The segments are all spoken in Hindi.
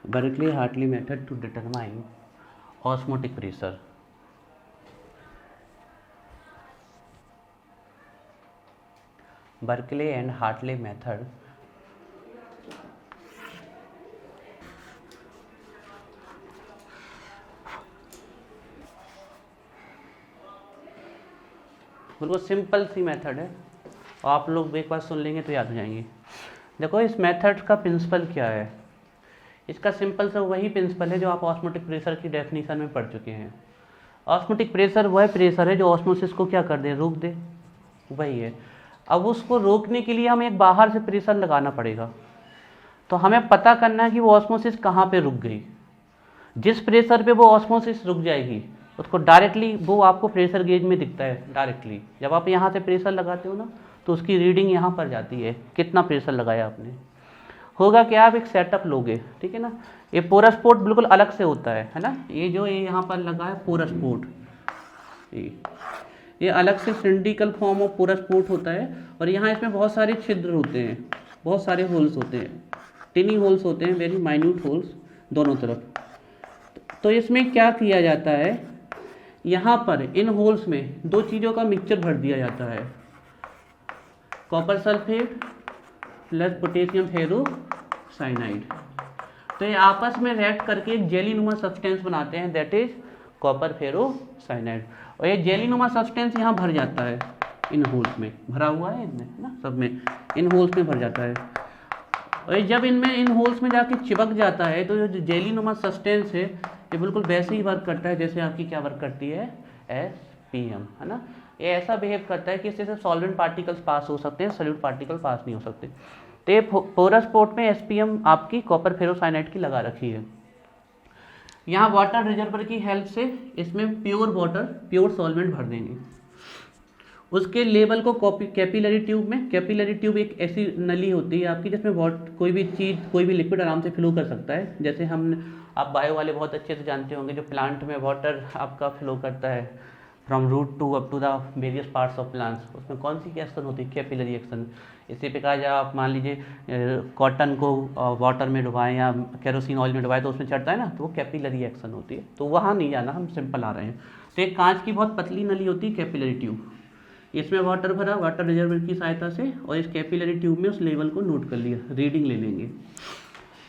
Berkeley-Hartley method to determine osmotic pressure. Berkeley and Hartley method बिल्कुल सिंपल सी मेथड है, आप लोग एक बार सुन लेंगे तो याद हो जाएंगे। देखो इस मेथड का प्रिंसिपल क्या है, इसका सिंपल सा वही प्रिंसिपल है जो आप ऑस्मोटिक प्रेशर की डेफिनेशन में पढ़ चुके हैं। ऑस्मोटिक प्रेशर वह प्रेशर है जो ऑस्मोसिस को क्या कर दे, रोक दे, वही है। अब उसको रोकने के लिए हमें एक बाहर से प्रेशर लगाना पड़ेगा, तो हमें पता करना है कि वो ऑस्मोसिस कहाँ पे रुक गई। जिस प्रेशर पे वो ऑस्मोसिस रुक जाएगी उसको डायरेक्टली वो आपको प्रेशर गेज में दिखता है डायरेक्टली। जब आप यहाँ से प्रेशर लगाते हो ना तो उसकी रीडिंग यहाँ पर जाती है, कितना प्रेशर लगाया आपने। होगा क्या, आप एक सेटअप लोगे, ठीक है ना। ये पोरस पोर्ट बिल्कुल अलग से होता है ना। ये जो ये यहाँ पर लगा है पोरस पोर्ट, ये अलग से cylindrical form of porous port होता है, और यहाँ इसमें बहुत सारे छिद्र होते हैं, बहुत सारे होल्स होते हैं, टिनी होल्स होते हैं, वेरी माइन्यूट होल्स दोनों तरफ। तो इसमें क्या किया जाता है, यहाँ पर इन होल्स में दो चीज़ों का मिक्सचर भर दिया जाता है, copper sulphate plus potassium ferrocyanide. तो ये आपस में रिएक्ट करके एक जेलीनुमा सब्सटेंस बनाते हैं, दैट इज कॉपर फेरोसाइनाइड। और ये जेलीनुमा सब्सटेंस यहाँ भर जाता है, इन होल्स में भरा हुआ है, इनमें ना, सब में इन होल्स में भर जाता है। और ये जब इनमें इन होल्स में जाके चिपक जाता है तो जो जेलीनुमा सब्सटेंस है ये बिल्कुल वैसे ही वर्क करता है जैसे आपकी क्या वर्क करती है, SPM, है ना। ये ऐसा बिहेव करता है कि इससे सिर्फ सॉल्वेंट पार्टिकल्स पास हो सकते हैं, सॉल्यूट पार्टिकल पास नहीं हो सकते। तो ये पोरस पोर्ट में SPM आपकी कॉपर फेरोसाइनाइड की लगा रखी है। यहाँ वाटर रिजर्वर की हेल्प से इसमें प्योर वाटर, प्योर सॉल्वेंट भर देंगे। उसके लेवल को कैपिलरी ट्यूब में, कैपिलरी ट्यूब एक ऐसी नली होती है आपकी जिसमें कोई भी चीज़, कोई भी लिक्विड आराम से फ्लो कर सकता है। जैसे आप बायो वाले बहुत अच्छे से जानते होंगे, जो प्लांट में वाटर आपका फ्लो करता है from root to up to the various parts of plants, उसमें कौन सी एक्शन होती है, कैपिलरी एक्शन। इसी प्रकार जब आप मान लीजिए कॉटन को वाटर में डुबाएं या केरोसिन ऑयल में डुबाएं तो उसमें चढ़ता है ना, तो वो कैपिलरी एक्शन होती है। तो वहाँ नहीं जाना, हम सिंपल आ रहे हैं। तो एक कांच की बहुत पतली नली होती है कैपिलरी ट्यूब, इसमें वाटर भरा वाटर रिजर्वर की सहायता से, और इस कैपिलरी ट्यूब में उस लेवल को नोट कर लिया, रीडिंग ले लेंगे।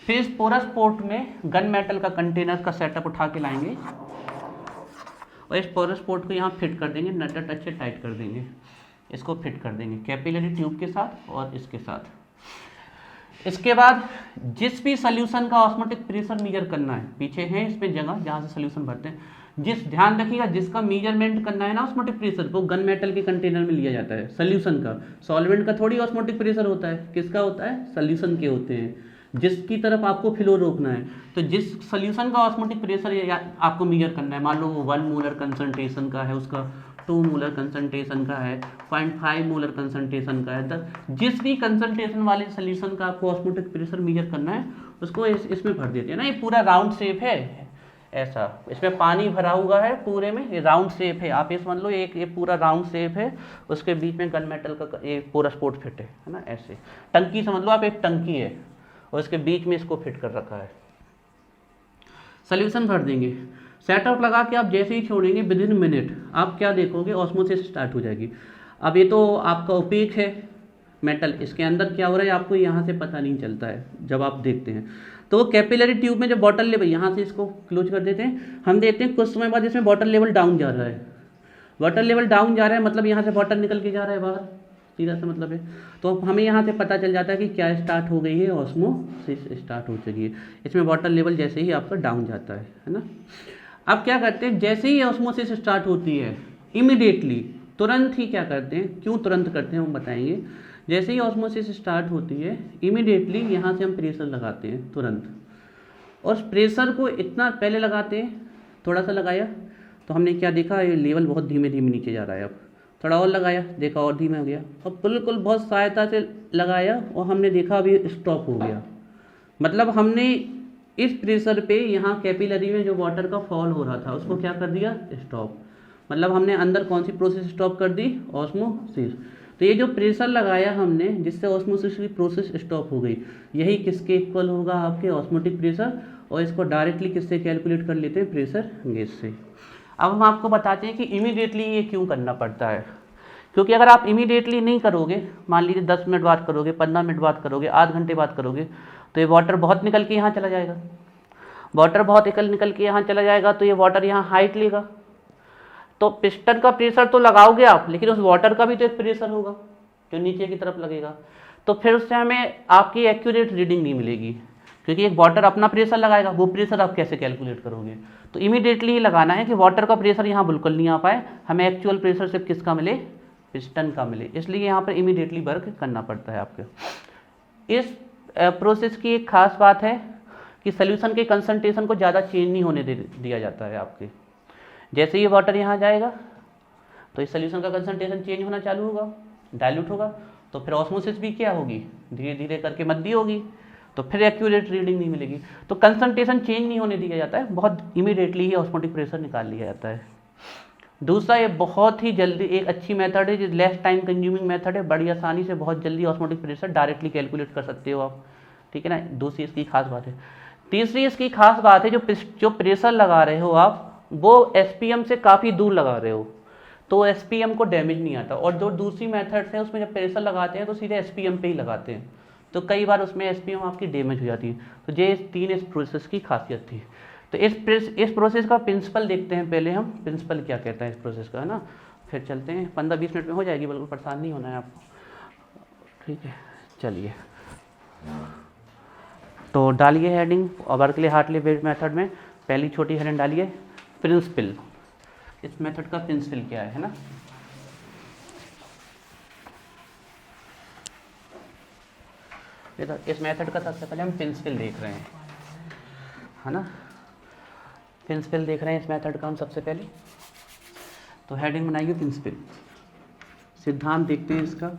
फिर इस पोरस पोर्ट में गन मेटल का कंटेनर का सेटअप उठा के लाएंगे और इस पोरस पोर्ट को यहाँ फिट कर देंगे, नट अच्छे टाइट कर देंगे, इसको फिट कर देंगे कैपिलरी ट्यूब के साथ और इसके साथ। इसके बाद जिस भी सोल्यूशन का ऑस्मोटिक प्रेशर मेजर करना है, पीछे है इसमें जगह जहाँ से सोल्यूशन भरते हैं, ध्यान रखिएगा जिसका मेजरमेंट करना है ना ऑस्मोटिक प्रेशर, वो गन मेटल के कंटेनर में लिया जाता है सोल्यूशन का। सॉल्वेंट का थोड़ी ऑस्मोटिक प्रेशर होता है, किसका होता है, सोल्यूशन के होते हैं, जिसकी तरफ आपको फ्लो रोकना है। तो जिस सोल्यूशन का ऑस्मोटिक प्रेशर आपको मेजर करना है, मान लो वो 1 मोलर कंसंट्रेशन का है, उसका 2 मोलर कंसंट्रेशन का है, 0.5 मोलर कंसंट्रेशन का है, जिस भी कंसंट्रेशन वाले सोल्यूशन का आपको ऑस्मोटिक प्रेशर मेजर करना है उसको इसमें भर देते हैं ना। ये पूरा राउंड शेप है ऐसा, इसमें पानी भरा हुआ है पूरे में, ये राउंड शेप है। आप ये समझ लो ये पूरा राउंड शेप है, उसके बीच में गन मेटल का ये पोरस पोर्ट फिट है ना, ऐसे टंकी समझ लो आप, एक टंकी है और इसके बीच में इसको फिट कर रखा है। सोल्यूशन भर देंगे, सेटअप लगा के आप जैसे ही छोड़ेंगे विद इन मिनट आप क्या देखोगे, ऑस्मोसिस स्टार्ट हो जाएगी। अब ये तो आपका ओपेक है मेटल, इसके अंदर क्या हो रहा है आपको यहाँ से पता नहीं चलता है जब आप देखते हैं। तो कैपिलरी ट्यूब में जब वाटर लेवल, यहाँ से इसको क्लोज कर देते हैं, हम देखते हैं कुछ समय बाद इसमें वाटर लेवल डाउन जा रहा है। वाटर लेवल डाउन जा रहा है मतलब यहाँ से वाटर निकल के जा रहा है बाहर, सीधा सा मतलब है। तो हमें यहाँ से पता चल जाता है कि क्या स्टार्ट हो गई है, ऑस्मोसिस स्टार्ट हो चुकी है। इसमें वाटर लेवल जैसे ही आपका डाउन जाता है ना। अब क्या करते हैं, जैसे ही ऑस्मोसिस स्टार्ट होती है इमीडिएटली, तुरंत ही क्या करते हैं, क्यों तुरंत करते हैं हम बताएंगे। जैसे ही ऑस्मोसिस स्टार्ट होती है इमीडिएटली यहाँ से हम प्रेशर लगाते हैं तुरंत, और प्रेशर को इतना पहले लगाते हैं, थोड़ा सा लगाया तो हमने क्या देखा, ये लेवल बहुत धीमे धीमे नीचे जा रहा है। अब थोड़ा और लगाया, देखा और धीमा हो गया, और बिल्कुल बहुत सहायता से लगाया और हमने देखा अभी स्टॉप हो गया। मतलब हमने इस प्रेशर पे यहाँ कैपिलरी में जो वाटर का फॉल हो रहा था उसको क्या कर दिया, स्टॉप। मतलब हमने अंदर कौन सी प्रोसेस स्टॉप कर दी, ऑस्मोसिस। तो ये जो प्रेशर लगाया हमने जिससे ऑस्मोसिस की प्रोसेस स्टॉप हो गई, यही किसके इक्वल होगा, आपके ऑस्मोटिक प्रेशर। और इसको डायरेक्टली किससे कैलकुलेट कर लेते हैं, प्रेशर गेज से। अब हम आपको बताते हैं कि इमीडिएटली ये क्यों करना पड़ता है। क्योंकि अगर आप इमीडिएटली नहीं करोगे, मान लीजिए 10 मिनट बाद करोगे, 15 मिनट बाद करोगे, आध घंटे बाद करोगे, तो ये वाटर बहुत निकल के यहाँ चला जाएगा। वाटर बहुत निकल के यहाँ चला जाएगा तो ये वाटर यहाँ हाइट लेगा। तो पिस्टन का प्रेशर तो लगाओगे आप, लेकिन उस वाटर का भी तो एक प्रेशर होगा जो नीचे की तरफ लगेगा। तो फिर उससे हमें आपकी एक्यूरेट रीडिंग नहीं मिलेगी, क्योंकि एक वाटर अपना प्रेशर लगाएगा, वो प्रेशर आप कैसे कैलकुलेट करोगे। तो इमीडिएटली ही लगाना है कि वाटर का प्रेशर यहाँ बिल्कुल नहीं आ पाए, हमें एक्चुअल प्रेशर सिर्फ किसका मिले, पिस्टन का मिले। इसलिए यहाँ पर इमीडिएटली वर्क करना पड़ता है आपके। इस प्रोसेस की एक खास बात है कि सोल्यूशन के कंसंट्रेशन को ज़्यादा चेंज नहीं होने दिया जाता है आपके। जैसे ये वाटर यहाँ जाएगा तो इस सोल्यूशन का कंसंट्रेशन चेंज होना चालू होगा, डाइल्यूट होगा, तो फिर ऑस्मोसिस भी क्या होगी, धीरे धीरे करके मद्दी होगी, तो फिर एक्यूरेट रीडिंग नहीं मिलेगी। तो कंसंट्रेशन चेंज नहीं होने दिया जाता है, बहुत इमीडिएटली ही ऑस्मोटिक प्रेशर निकाल लिया जाता है। दूसरा, ये बहुत ही जल्दी एक अच्छी मेथड है, जो लेस टाइम कंज्यूमिंग मेथड है, बड़ी आसानी से बहुत जल्दी ऑस्मोटिक प्रेशर डायरेक्टली कैलकुलेट कर सकते हो आप, ठीक है ना। दूसरी इसकी खास बात है। तीसरी इसकी खास बात है, जो प्रेशर लगा रहे हो आप वो एसपीएम से काफ़ी दूर लगा रहे हो, तो एसपीएम को डैमेज नहीं आता। और जो दूसरी मेथड्स हैं उसमें जब प्रेशर लगाते हैं तो सीधे एसपीएम पे ही लगाते हैं, तो कई बार उसमें एसपीएम आपकी डैमेज हो जाती है। तो ये तीन इस प्रोसेस की खासियत थी। तो इस प्रोसेस का प्रिंसिपल देखते हैं पहले हम, प्रिंसिपल क्या कहता है इस प्रोसेस का, है ना। फिर चलते हैं, 15-20 मिनट में हो जाएगी, बिल्कुल परेशान नहीं होना है आपको, ठीक है। चलिए, तो डालिए हेडिंग और बर्कले हार्टली बेस्ड मेथड में पहली छोटी हेडिंग डालिए, प्रिंसिपल। इस मेथड का प्रिंसिपल क्या है ना। इस मेथड का सबसे पहले हम प्रिंसिपल देख रहे हैं, है ना। प्रिंसिपल देख रहे हैं इस मेथड का हम सबसे पहले। तो हेडिंग बनाइए प्रिंसिपल, सिद्धांत देखते हैं इसका,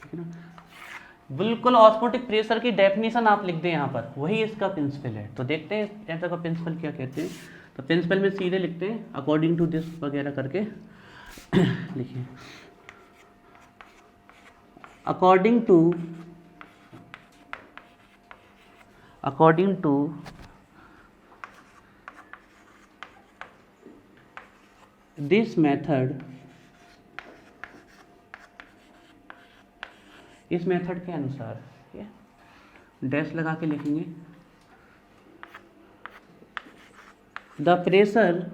ठीक है ना। बिल्कुल ऑस्मोटिक प्रेशर की डेफिनेशन आप लिख दें यहाँ पर, वही इसका प्रिंसिपल है। तो देखते हैं इस मेथड का प्रिंसिपल क्या कहते हैं। तो प्रिंसिपल में सीधे लिखते हैं अकॉर्डिंग टू दिस वगैरह करके लिखिए, अकॉर्डिंग टू दिस मेथड, इस मेथड के अनुसार, डैश लगा के लिखेंगे, the pressure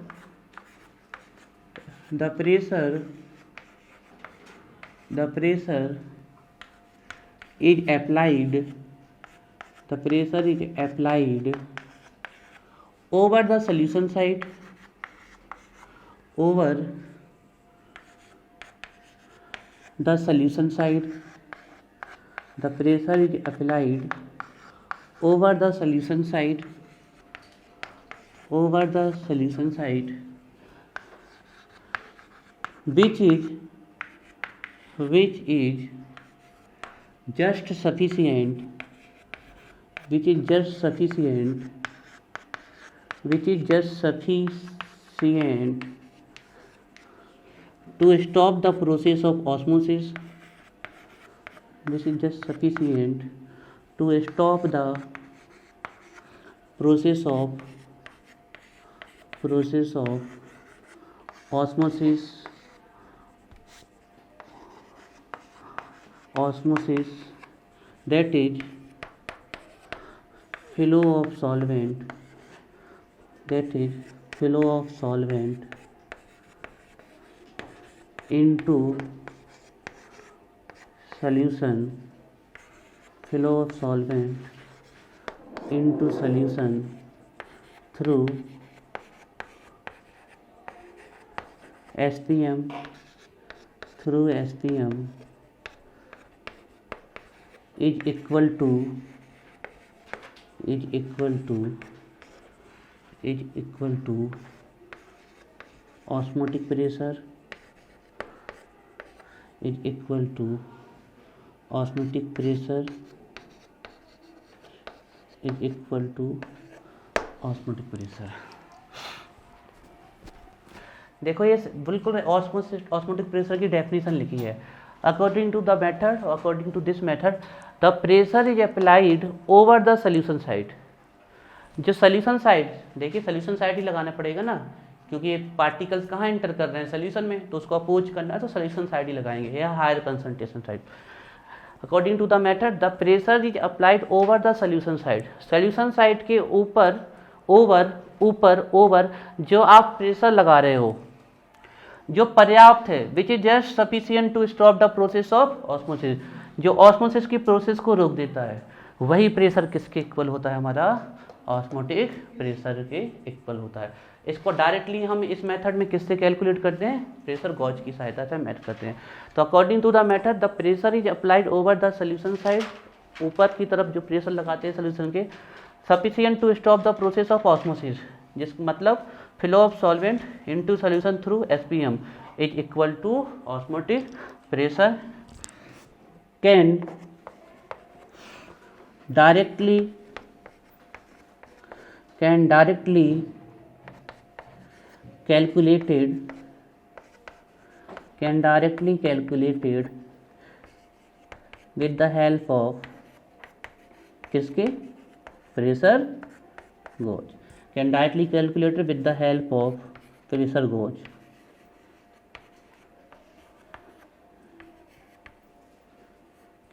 is applied over the solution side, the pressure is applied over the solution side, which is just sufficient to stop the process of osmosis. This is just sufficient to stop the process of osmosis, that is flow of solvent into solution, through SPM is equal to osmotic pressure देखो ये बिल्कुल ऑस्मोटिक प्रेशर की डेफिनेशन लिखी है। According to the method, according to this method, the pressure is applied over the solution side. जो सॉल्यूशन साइड, देखिए सॉल्यूशन साइड ही लगाना पड़ेगा ना, क्योंकि ये पार्टिकल्स कहाँ एंटर कर रहे हैं, सॉल्यूशन में, तो उसको अपोज करना है तो सॉल्यूशन साइड ही लगाएंगे, या higher concentration side. According to the method, the pressure is applied over the solution side. Solution side के ऊपर, ओवर जो आप प्रेशर लगा रहे हो, जो पर्याप्त है, which is just sufficient to stop the process of osmosis, जो ऑस्मोसिस की प्रोसेस को रोक देता है, वही प्रेशर किसके इक्वल होता है, हमारा ऑस्मोटिक प्रेशर के इक्वल होता है. इसको डायरेक्टली हम इस मेथड में किससे कैलकुलेट करते हैं, प्रेशर गॉज की सहायता से मैथ करते हैं. तो according to the method, the pressure is applied over the solution side, ऊपर की तरफ जो प्रेशर लगाते हैं सोल्यूशन के, sufficient to stop the process of osmosis, जिस मतलब flow of solvent into solution through SPM is equal to osmotic pressure, can directly calculated with the help of किसके, pressure gauge, can directly calculated with the help of pressure gauge.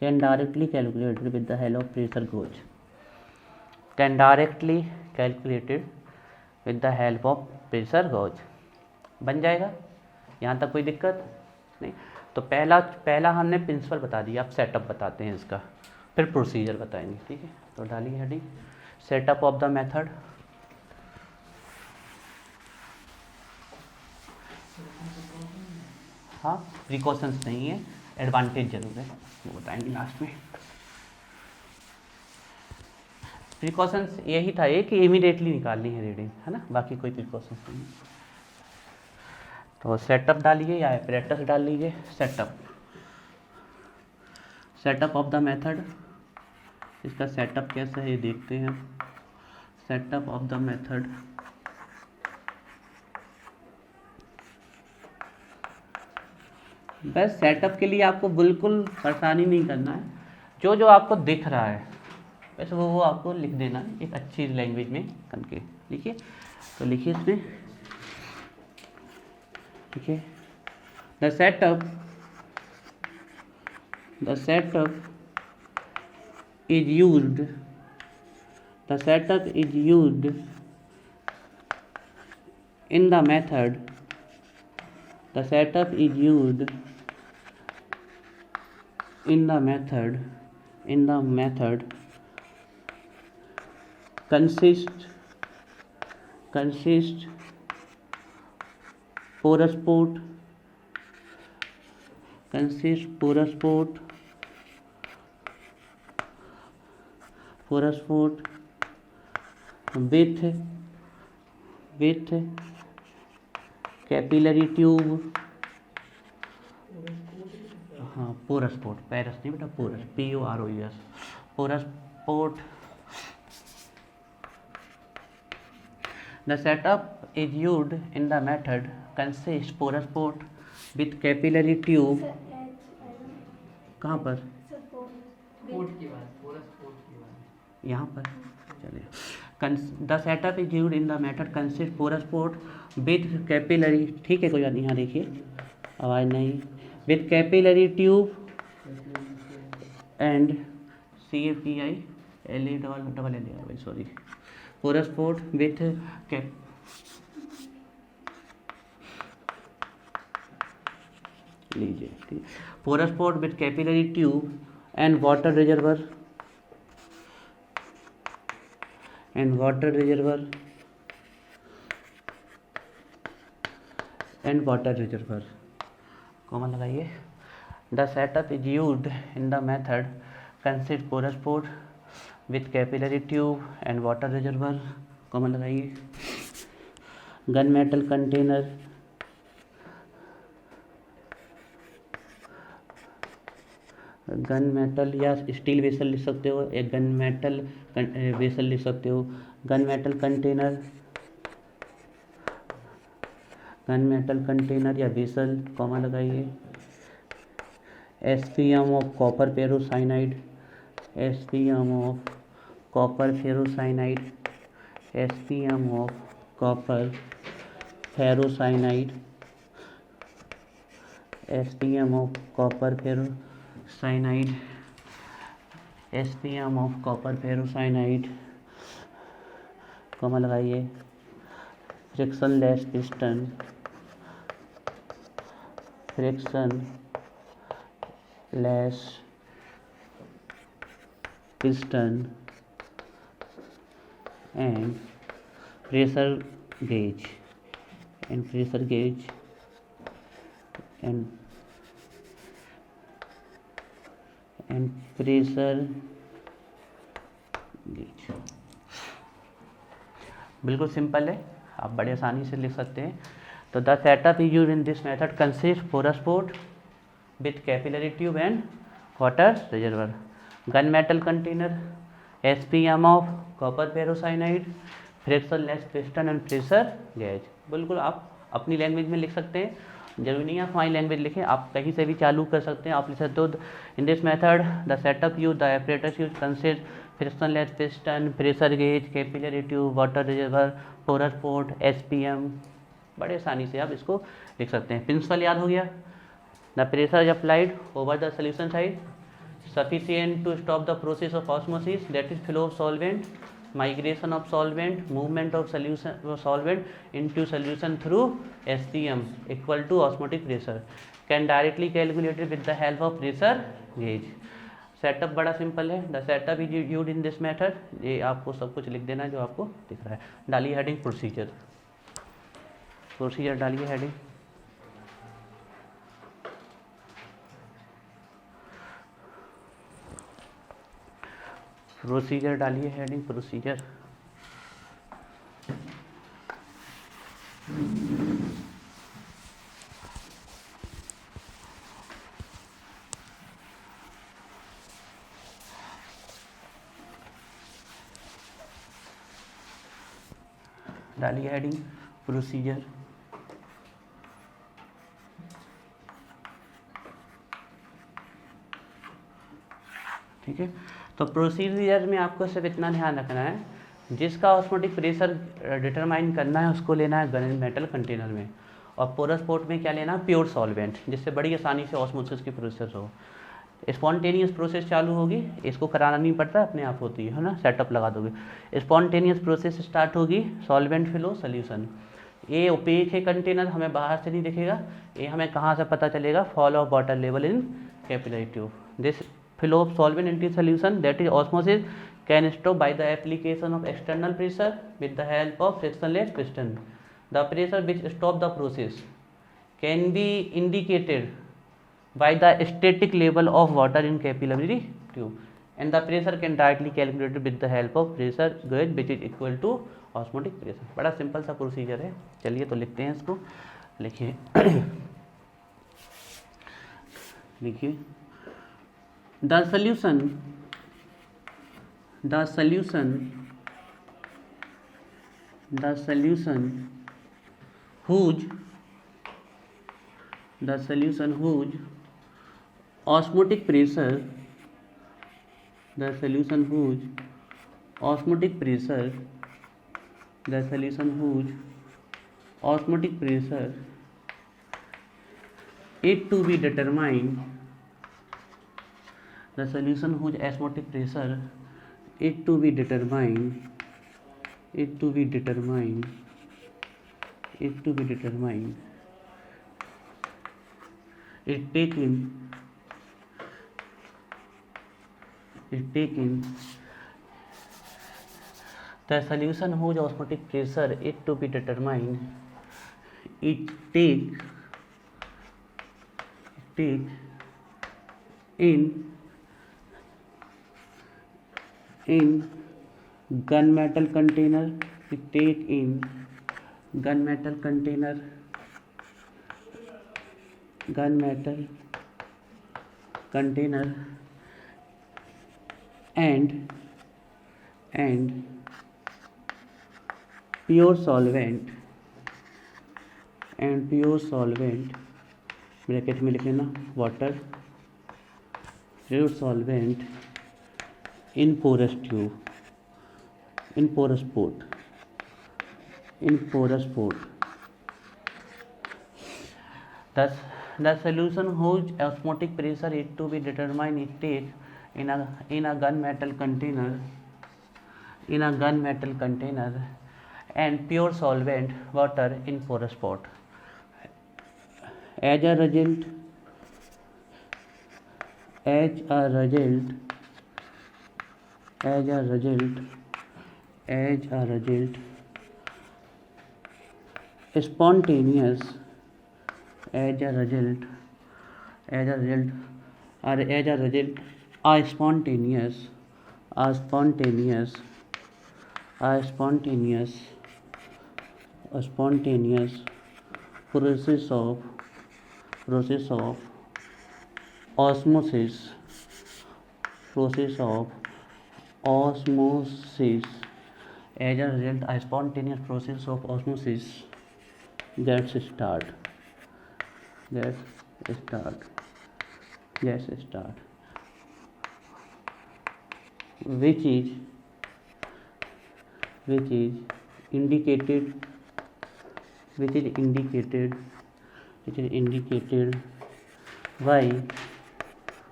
Can directly calculated with the help of pressure gauge. Can directly calculated with the help of pressure gauge. बन जाएगा, यहाँ तक कोई दिक्कत नहीं. तो पहला हमने प्रिंसिपल बता दिया, अब सेटअप बताते हैं इसका, फिर प्रोसीजर बताएंगे, ठीक है. तो डालिए heading, setup of the method. हाँ, प्रिकॉशंस नहीं है, एडवांटेज जरूर है, वो बताएंगे लास्ट में. प्रिकॉशंस यही था ये कि इमीडिएटली निकालनी है रीडिंग, है ना, बाकी कोई प्रिकॉशंस नहीं. तो सेटअप डालिए या एपरेटस डाल लीजिए. सेटअप ऑफ द मेथड, इसका सेटअप कैसा है ये देखते हैं. सेटअप ऑफ द मेथड, बस सेटअप के लिए आपको बिल्कुल परेशानी नहीं करना है, जो आपको दिख रहा है बस वो आपको लिख देना है एक अच्छी लैंग्वेज में करके. लिखिए, तो लिखिए इसमें, देखिए, the setup is used in the method. The setup is used in the method consists porous port with capillary tube. हाँ, पोरस पोर्ट, पैरस नहीं बेटा, porous, POROUS, porous port. The setup is used in the method consist porous port with capillary tube. कहाँ पर, यहाँ पर, चलिए. The setup is used in the method consist porous port with capillary, ठीक है, कोई बात नहीं. यहाँ देखिए, आवाज़ नहीं, with capillary tube and CAPILA sorry, porous port with लीजिए, ठीक, porous port with capillary tube and water reservoir comma लगाइए. The setup is used in the method consist porous port with capillary tube and water reservoir, comma लगाइए. Gun metal container, gun metal या स्टील वेसल लिख सकते हो, एक गन मेटल वेसल लिख सकते हो. गन मेटल कंटेनर या वेसल, कॉमा लगाइए. SPM of copper ferrocyanide, SPM of copper ferrocyanide, SPM of copper ferrocyanide, SPM of copper ferrocyanide, SPM of copper ferrocyanide, comma लगाइए, frictionless piston, frictionless piston and pressure gauge and pressure gauge and pressure gauge। बिल्कुल सिंपल है, आप बड़े आसानी से लिख सकते हैं। तो the setup is used in this method consist porous port with capillary tube and water reservoir, gun metal container, SPM of copper ferrocyanide, frictionless piston and pressure gauge. बिल्कुल आप अपनी लैंग्वेज में लिख सकते हैं, जरूरी नहीं है आप हमारी लैंग्वेज लिखें, आप कहीं से भी चालू कर सकते हैं। आप लिख सकते हो in this method the setup use the apparatus use consist frictionless piston, pressure gauge, capillary tube, water reservoir, porous pot, SPM। बड़े आसानी से आप इसको लिख सकते हैं। प्रिंसिपल याद हो गया। The pressure is applied over the solution side sufficient to stop the process of osmosis, that is flow of solvent, migration of solvent, movement of solvent into solution through SPM equal to osmotic pressure, can directly calculated with the help of pressure gauge। Setup बड़ा सिंपल है। The setup is used in this method, ये आपको सब कुछ लिख देना है जो आपको दिख रहा है। डालिए हेडिंग प्रोसीजर, प्रोसीजर डालिए हेडिंग। प्रोसीजर डालिए हेडिंग प्रोसीजर। डालिए हेडिंग प्रोसीजर। ठीक है, तो प्रोसीजर में आपको सिर्फ इतना ध्यान रखना है, जिसका ऑस्मोटिक प्रेशर डिटरमाइन करना है उसको लेना है गन मेटल कंटेनर में, और पोरस पोर्ट में क्या लेना है, प्योर सॉल्वेंट, जिससे बड़ी आसानी से ऑस्मोसिस की प्रोसेस हो। स्पॉन्टेनियस प्रोसेस चालू होगी, इसको कराना नहीं पड़ता, अपने आप होती है ना, सेटअप लगा दोगे। स्पॉन्टेनियस प्रोसेस स्टार्ट होगी, सॉल्वेंट फ्लो सोल्यूशन। ये ओपेक है कंटेनर, हमें बाहर से नहीं दिखेगा, ये हमें कहाँ से पता चलेगा, fall of water level in capillary tube. This flow of solvent into solution, that is osmosis, can stop by the application of external pressure with the help of frictionless piston. The pressure which stop the process can be indicated by the static level of water in capillary tube, and the pressure can directly calculated with the help of pressure gauge which is equal to osmotic pressure। बड़ा सिंपल सा प्रोसीजर है। चलिए तो लिखते हैं इसको, लिखिए लिखिए The solution whose osmotic pressure it to be determined, the solution whose osmotic pressure it to be determined it taken the solution whose osmotic pressure it to be determined it take in gunmetal container, it take in gunmetal container and pure solvent bracket में लिख लेना, water pure solvent in porous tube, in porous port, in porous port. Thus, the solution whose osmotic pressure is to be determined is take in a gunmetal container, and pure solvent water in porous pot. As a result, spontaneous process of osmosis as a result, a spontaneous process of osmosis gets start, which is indicated by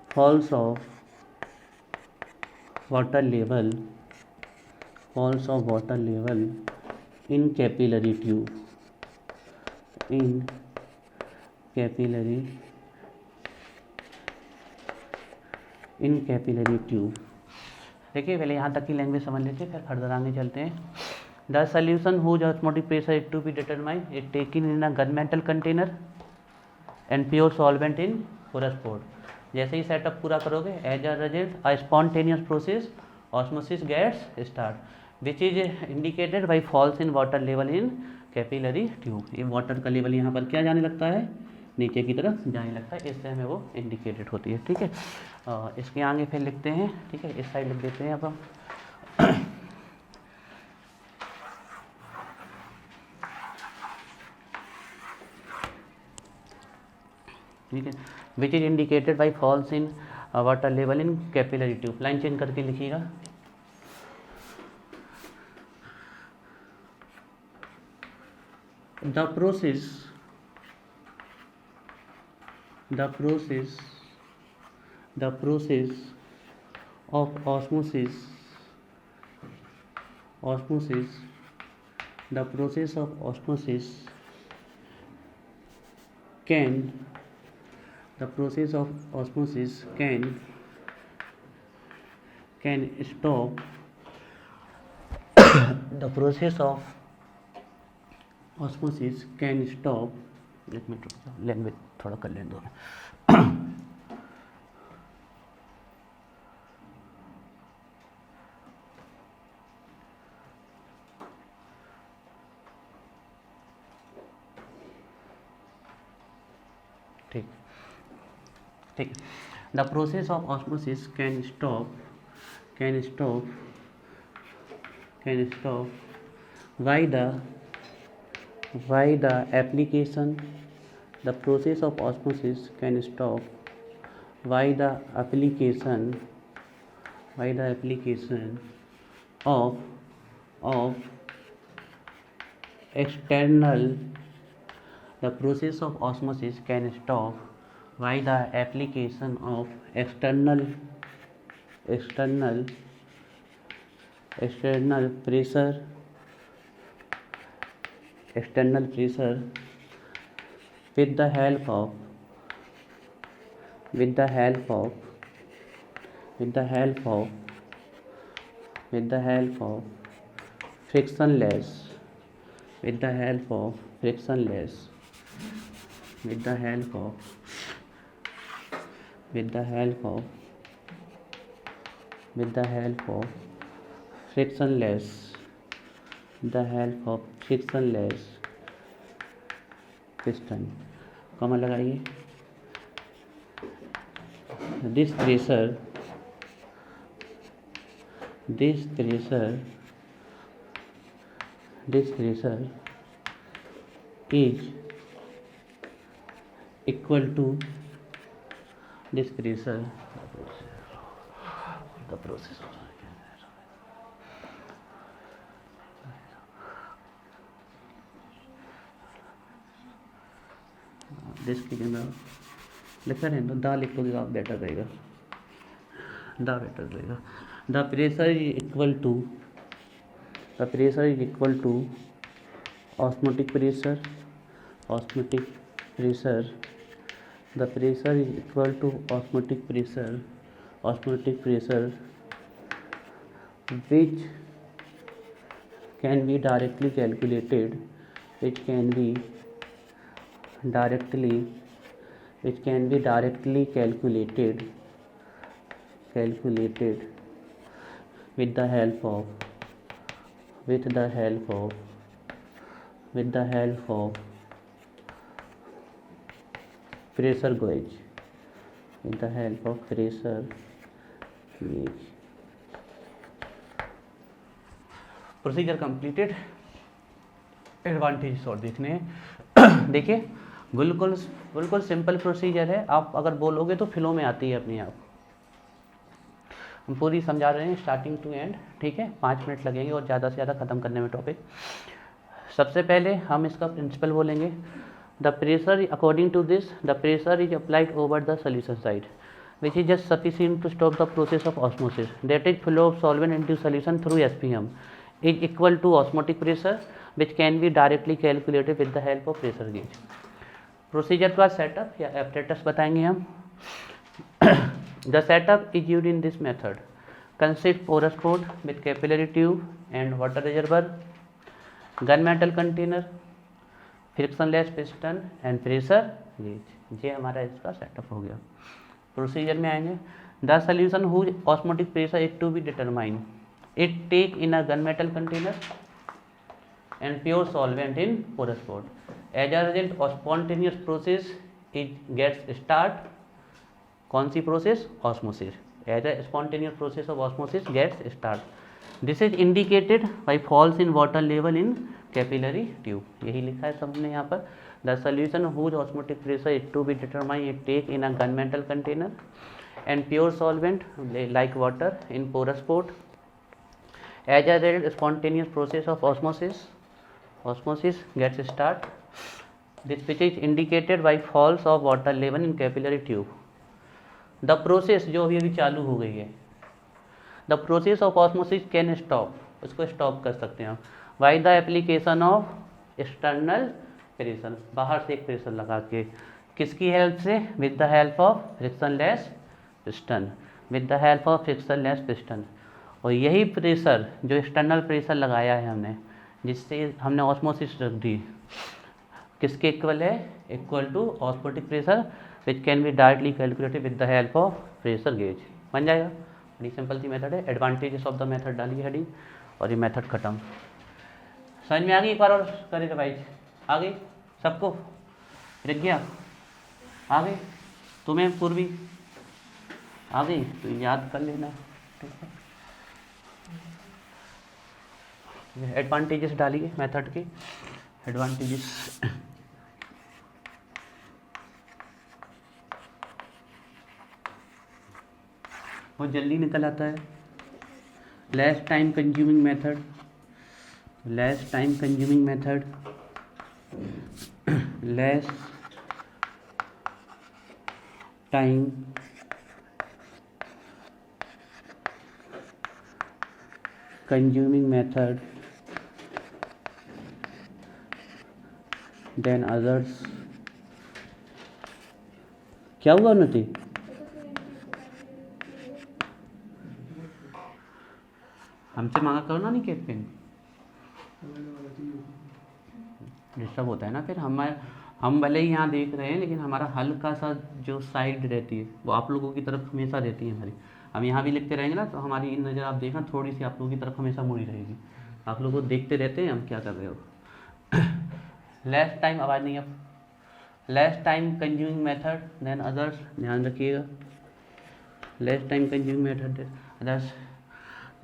falls of water level in capillary tube, देखिए पहले यहाँ तक की लैंग्वेज समझ लेते हैं, फिर फर्दर आगे चलते हैं. The solution whose osmotic pressure is to be determined is taken in a gunmetal container and pure solvent in porous pot. जैसे ही सेटअप पूरा करोगे, as a result a spontaneous process osmosis gets start which is indicated by falls in water level in capillary tube. ये वाटर का लेवल यहाँ पर क्या जाने लगता है, नीचे की तरफ जाने लगता है, इससे हमें वो इंडिकेटेड होती है. ठीक है, इसके आगे फिर लिखते हैं. ठीक है, इस साइड लिख देते हैं अब हम. ठीक है, which is indicated by falls in water level in capillary tube. Line change करके लिखिएगा. The process of osmosis can stop language थोड़ा कर लें दो. ठीक. The process of osmosis can stop by the application. The process of osmosis can stop by the application of external. The process of osmosis can stop by the application of external pressure with the help of frictionless piston. Comma लगाइए. This pressure is equal to this pressure the process of this के लिए लिखा रहे तो दा लिख लोगे आप बेटर रहेगा, दा बेटर रहेगा। The pressure is equal to, the pressure is equal to osmotic pressure, osmotic pressure, the pressure is equal to osmotic pressure, osmotic pressure which can be directly calculated, which can be directly calculated with the help of pressure gauge, with the help of pressure gauge। Procedure completed. Advantage और देखने हैं। देखिए बिल्कुल सिंपल प्रोसीजर है, आप अगर बोलोगे तो फ्लो में आती है अपने आप। हम पूरी समझा रहे हैं स्टार्टिंग टू एंड, ठीक है। 5 मिनट लगेंगे और ज़्यादा से ज़्यादा ख़त्म करने में टॉपिक। सबसे पहले हम इसका प्रिंसिपल बोलेंगे। The pressure according to this, the pressure is applied over the solution side which is just sufficient to stop the process of osmosis, that is flow of solvent into solution through SPM is equal to osmotic pressure which can be directly calculated with the help of pressure gauge। Procedure का सेटअप या एपरेटस बताएंगे हम। The setup is used in this method, consist porous port with capillary tube and water reservoir, gun metal container, frictionless piston and pressure gauge. ये हमारा इसका सेटअप हो गया। प्रोसीजर में आएंगे। The solution whose osmotic pressure is to be determine, it take in a gun metal container and pure solvent in porous pot, as a result of spontaneous process it gets start. कौन सी process? Osmosis. As a spontaneous process of osmosis gets start. This is indicated by falls in water level in capillary tube. यही लिखा है सबने यहाँ पर। The solution whose osmotic pressure is to be determined is take in a gunmetal container and pure solvent like water in porous port. As a result, spontaneous process of osmosis gets start. This which is indicated by falls of water level in capillary tube. The process जो अभी चालू हो गई है, the process of osmosis can stop, उसको stop कर सकते हैं by the application of external pressure, बाहर से एक प्रेशर लगा के। किसकी हेल्प से? With the help of frictionless piston, with the help of frictionless piston. और यही प्रेशर जो एक्सटर्नल प्रेशर लगाया है हमने, जिससे हमने ऑस्मोसिस रख दी, किसके इक्वल है? Equal to osmotic pressure which can be directly calculated with the help of pressure gauge. बन जाएगा। बड़ी सिंपल सी मेथड है। एडवांटेजेस ऑफ द मेथड डालिए हेडिंग और ये मेथड खत्म। समझ में आ गई? एक बार और करेगा भाई। आ गई सबको? प्रज्ञा आ गई? तुम्हें पूर्वी आ गई? तो याद कर लेना। एडवांटेजेस डालिए मेथड के। एडवांटेजेस बहुत जल्दी निकल आता है। Less time consuming method, less time consuming method, less time consuming method than others। क्या हुआ उन्नति? हमसे मांगा करो ना नहीं केक पेन, डिस्टर्ब होता है ना फिर। हम भले ही यहाँ देख रहे हैं लेकिन हमारा हल्का सा जो साइड रहती है वो आप लोगों की तरफ हमेशा रहती है हमारी। हम यहाँ भी लिखते रहेंगे ना तो हमारी नज़र आप देखना थोड़ी सी आप लोगों की तरफ हमेशा मुड़ी रहेगी। आप लोग को देखते रहते हैं हम क्या कर रहे हो। लेस टाइम, आवाज़ नहीं अब, less time consuming method than others, ध्यान रखिएगा। Less time consuming method than others.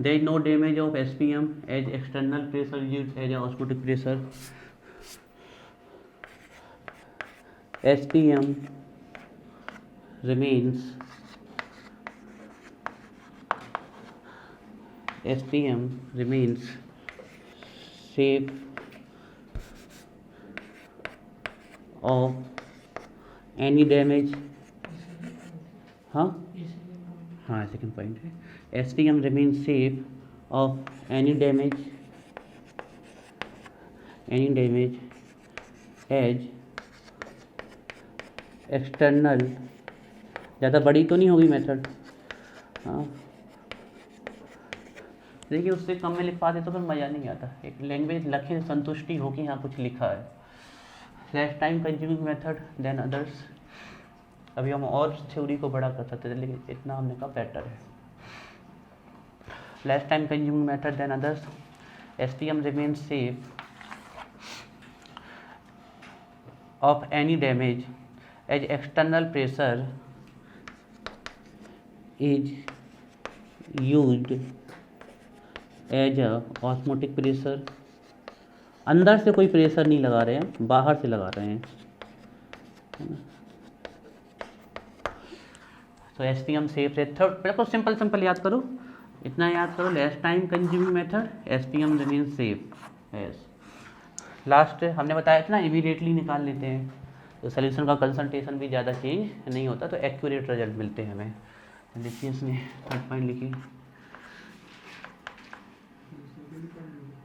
There is no damage of SPM as external pressure used as osmotic pressure. SPM remains STM remains safe of any damage. हाँ हाँ सेकेंड पॉइंट है STM remains safe of any damage as external, ज़्यादा बड़ी तो नहीं होगी मेथड, हाँ देखिए उससे कम में लिख पाते तो फिर मज़ा नहीं आता, एक लैंग्वेज लखे संतुष्टि हो कि यहाँ कुछ लिखा है। Less time consuming method than others, अभी हम और थ्योरी को बड़ा कर सकते थे लेकिन इतना हमने कहा बेटर है। Less time consuming method than others, STM remains safe of any damage as external pressure is used as a osmotic pressure। अंदर से कोई प्रेशर नहीं लगा रहे हैं, बाहर से लगा रहे हैं, है ना। तो STM सेफ है। थर्ड बिल्कुल सिंपल याद करो, इतना याद करो, less time consuming method STM remain safe S. Last हमने बताया था ना इमीडिएटली निकाल लेते हैं तो सोल्यूशन का कंसंट्रेशन भी ज़्यादा चेंज नहीं होता, तो एक्यूरेट रिजल्ट मिलते हैं हमें। देखिए इसमें थर्ड पॉइंट लिखिए,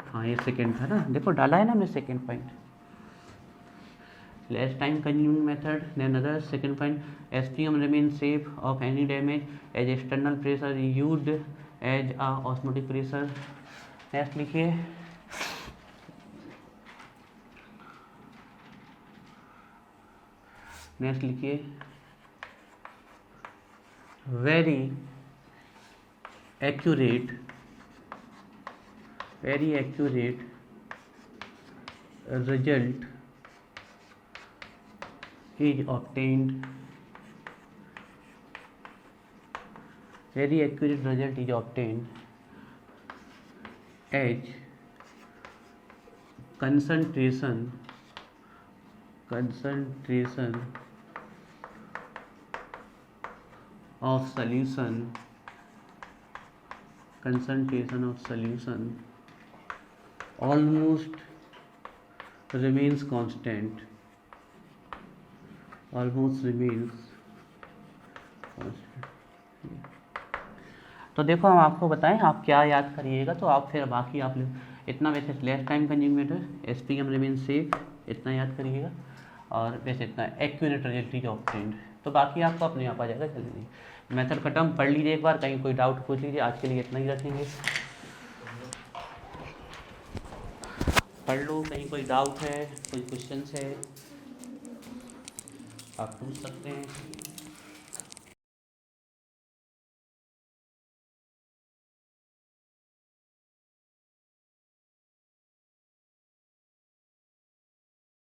हाँ ये सेकेंड था ना, देखो डाला है ना हमने second point, less time consuming method than other. Second point STM remain safe of any damage as external pressure used as a osmotic pressure. Next लिखिए, नेक्स्ट लिखिए, very accurate result is obtained, very accurate result is obtained as concentration of solution almost remains constant, तो देखो हम आपको बताएं आप क्या याद करिएगा, तो आप फिर बाकी आप इतना वैसे less time consuming method STM remain safe इतना याद करिएगा, और वैसे इतना एक्यूरेट रिजल्ट इज ऑब्टेन्ड, तो बाकी आपको अपने आप आ जाएगा जल्दी। मेथड खत्म, पढ़ लीजिए एक बार, कहीं कोई डाउट पूछ लीजिए। आज के लिए इतना ही रखेंगे, पढ़ लो, कहीं कोई डाउट है, कोई क्वेश्चन है आप पूछ सकते हैं।